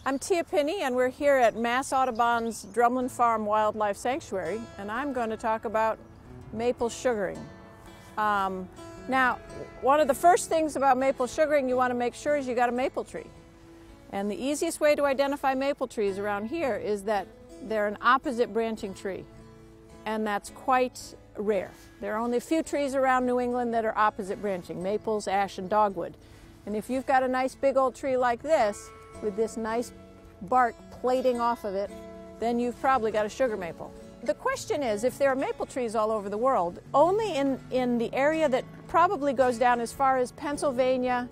I'm Pinney, and we're here at Mass Audubon's Drumlin Farm Wildlife Sanctuary, and I'm going to talk about maple sugaring. Now, one of the first things about maple sugaring you want to make sure is you got a maple tree. And the easiest way to identify maple trees around here is that they're an opposite branching tree, and that's quite rare. There are only a few trees around New England that are opposite branching: maples, ash, and dogwood. And if you've got a nice big old tree like this, with this nice bark plating off of it, then you've probably got a sugar maple. The question is, if there are maple trees all over the world, only in the area that probably goes down as far as Pennsylvania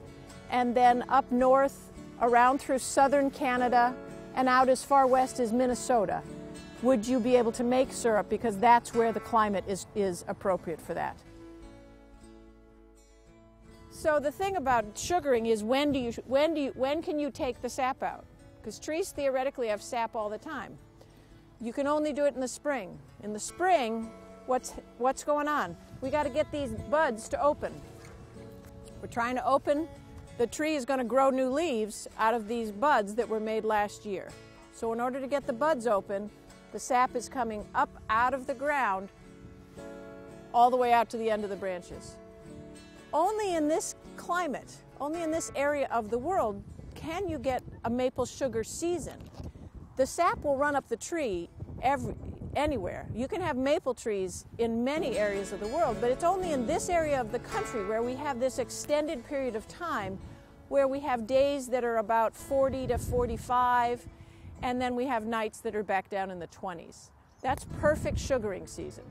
and then up north around through southern Canada and out as far west as Minnesota, would you be able to make syrup, because that's where the climate is appropriate for that. So the thing about sugaring is when can you take the sap out? Because trees theoretically have sap all the time. You can only do it in the spring. In the spring, what's going on? We got to get these buds to open. We're trying to open. The tree is going to grow new leaves out of these buds that were made last year. So in order to get the buds open, the sap is coming up out of the ground all the way out to the end of the branches. Only in this climate, only in this area of the world, can you get a maple sugar season. The sap will run up the tree anywhere. You can have maple trees in many areas of the world, but it's only in this area of the country where we have this extended period of time where we have days that are about 40 to 45, and then we have nights that are back down in the 20s. That's perfect sugaring season.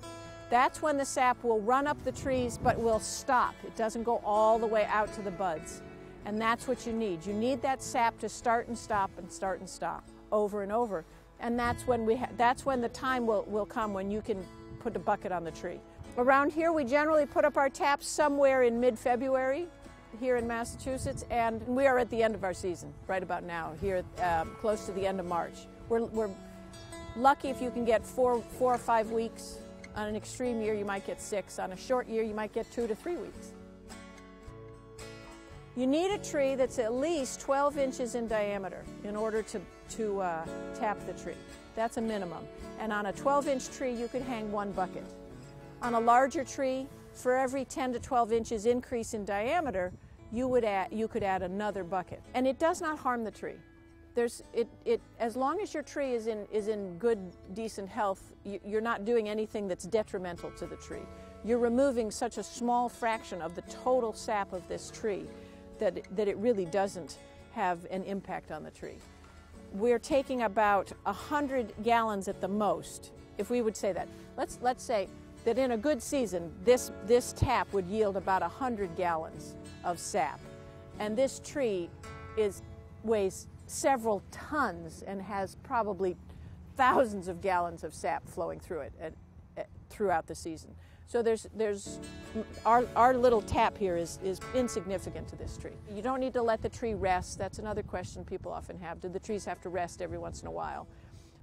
That's when the sap will run up the trees but will stop. It doesn't go all the way out to the buds. And that's what you need. You need that sap to start and stop and start and stop over and over. And that's when the time will come when you can put a bucket on the tree. Around here we generally put up our taps somewhere in mid-February here in Massachusetts, and we are at the end of our season right about now, here close to the end of March. We're lucky if you can get four or 5 weeks. On an extreme year, you might get 6. On a short year, you might get 2 to 3 weeks. You need a tree that's at least 12 inches in diameter in order to tap the tree. That's a minimum. And on a 12-inch tree, you could hang 1 bucket. On a larger tree, for every 10 to 12 inches increase in diameter, you could add another bucket. And it does not harm the tree. As long as your tree is in good, decent health, you're not doing anything that's detrimental to the tree. You're removing such a small fraction of the total sap of this tree that it really doesn't have an impact on the tree. We're taking about 100 gallons at the most, if we would say that. Let's say that in a good season, this tap would yield about 100 gallons of sap. And this tree weighs several tons and has probably thousands of gallons of sap flowing through it throughout the season. So our little tap here is insignificant to this tree. You don't need to let the tree rest. That's another question people often have. Do the trees have to rest every once in a while?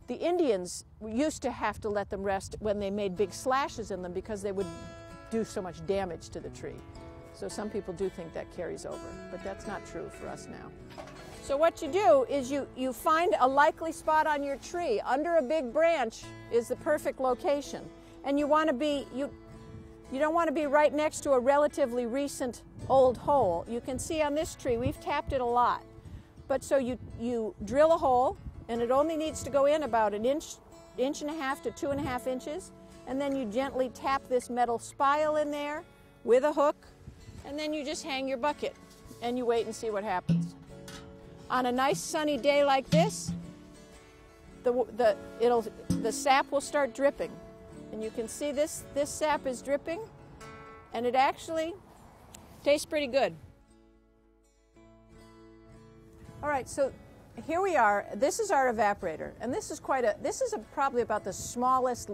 The Indians used to have to let them rest when they made big slashes in them because they would do so much damage to the tree. So some people do think that carries over, but that's not true for us now. So what you do is you find a likely spot on your tree. Under a big branch is the perfect location. And you don't want to be right next to a relatively recent old hole. You can see on this tree, we've tapped it a lot. But so you drill a hole, and it only needs to go in about an inch and a half to 2.5 inches. And then you gently tap this metal spile in there with a hook, and then you just hang your bucket, and you wait and see what happens. On a nice sunny day like this, the sap will start dripping. And you can see this sap is dripping, and it actually tastes pretty good. All right, so here we are. This is our evaporator, and this is probably about the smallest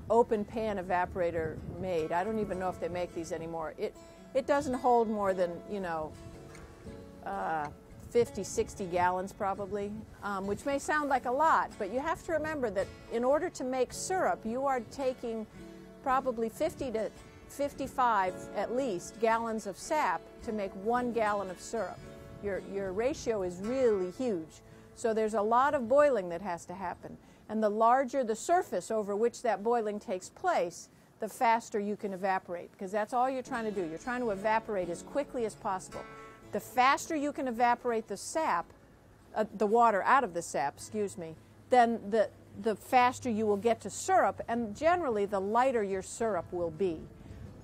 open pan evaporator made. I don't even know if they make these anymore. It doesn't hold more than 50, 60 gallons probably, which may sound like a lot, but you have to remember that in order to make syrup, you are taking probably 50 to 55 at least gallons of sap to make 1 gallon of syrup. Your ratio is really huge. So there's a lot of boiling that has to happen. And the larger the surface over which that boiling takes place, the faster you can evaporate, because that's all you're trying to do. You're trying to evaporate as quickly as possible. The faster you can evaporate the sap, the water out of the sap, excuse me, then the faster you will get to syrup, and generally the lighter your syrup will be.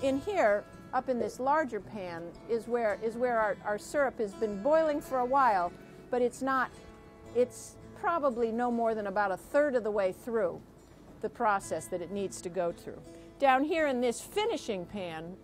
In here, up in this larger pan, is where our syrup has been boiling for a while, but it's probably no more than about a third of the way through the process that it needs to go through. Down here in this finishing pan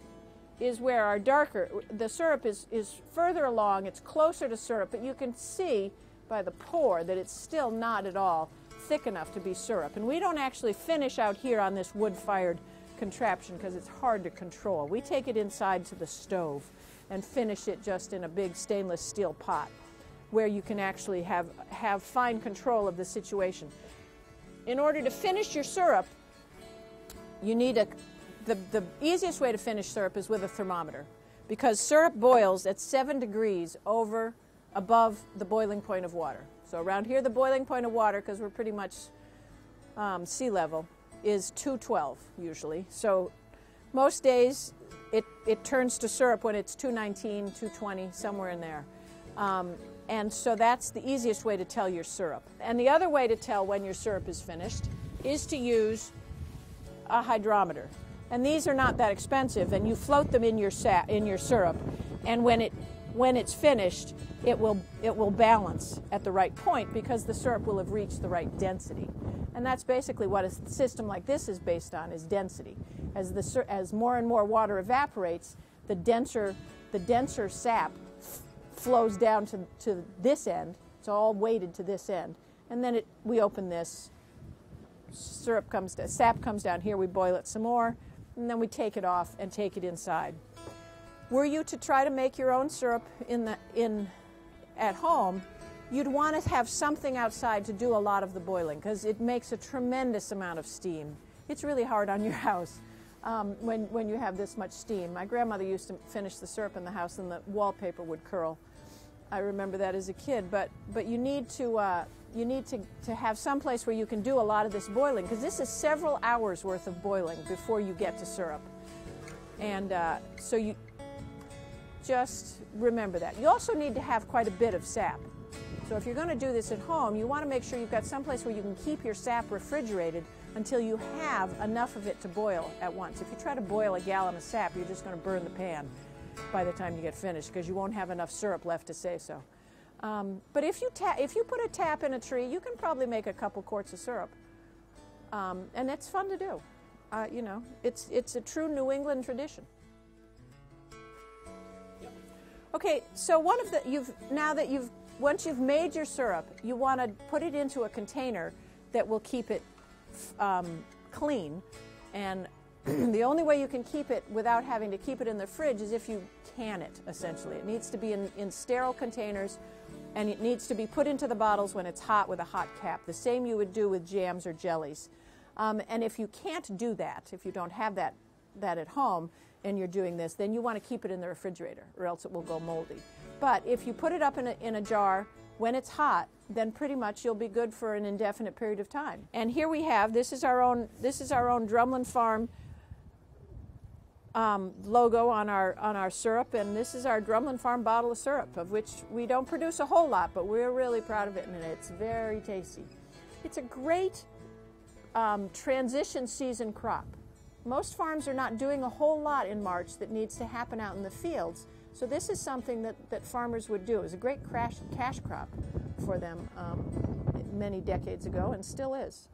is where the syrup is further along, it's closer to syrup, but you can see by the pour that it's still not at all thick enough to be syrup. And we don't actually finish out here on this wood-fired contraption because it's hard to control. We take it inside to the stove and finish it just in a big stainless steel pot where you can actually have fine control of the situation. In order to finish your syrup, you need the easiest way to finish syrup is with a thermometer, because syrup boils at 7 degrees above the boiling point of water. So around here, the boiling point of water, because we're pretty much sea level, is 212 usually. So most days it turns to syrup when it's 219, 220, somewhere in there. And so that's the easiest way to tell your syrup. And the other way to tell when your syrup is finished is to use a hydrometer. And these are not that expensive, and you float them in your syrup, and when it's finished, it will balance at the right point because the syrup will have reached the right density. And that's basically what a system like this is based on, is density. As more and more water evaporates, the denser sap flows down to this end. It's all weighted to this end. And then we open this, sap comes down here, we boil it some more, and then we take it off and take it inside. Were you to try to make your own syrup at home, you'd want to have something outside to do a lot of the boiling, because it makes a tremendous amount of steam. It's really hard on your house when you have this much steam. My grandmother used to finish the syrup in the house and the wallpaper would curl. I remember that as a kid, but you need to have some place where you can do a lot of this boiling, because this is several hours worth of boiling before you get to syrup. And so you just remember that. You also need to have quite a bit of sap. So if you're going to do this at home, you want to make sure you've got some place where you can keep your sap refrigerated until you have enough of it to boil at once. If you try to boil a gallon of sap, you're just going to burn the pan by the time you get finished, because you won't have enough syrup left to say so. But if you put a tap in a tree, you can probably make a couple quarts of syrup, and it's fun to do. You know, it's a true New England tradition. Okay, so once you've made your syrup, you want to put it into a container that will keep it clean. And the only way you can keep it without having to keep it in the fridge is if you can it, essentially. It needs to be in sterile containers, and it needs to be put into the bottles when it's hot with a hot cap, the same you would do with jams or jellies. And if you can't do that, if you don't have that at home and you're doing this, then you want to keep it in the refrigerator, or else it will go moldy. But if you put it up in a jar when it's hot, then pretty much you'll be good for an indefinite period of time. And here we have, this is our own Drumlin Farm logo on our syrup, and this is our Drumlin Farm bottle of syrup, of which we don't produce a whole lot, but we're really proud of it, and it's very tasty. It's a great transition season crop. Most farms are not doing a whole lot in March that needs to happen out in the fields, so this is something that farmers would do. It was a great cash crop for them many decades ago, and still is.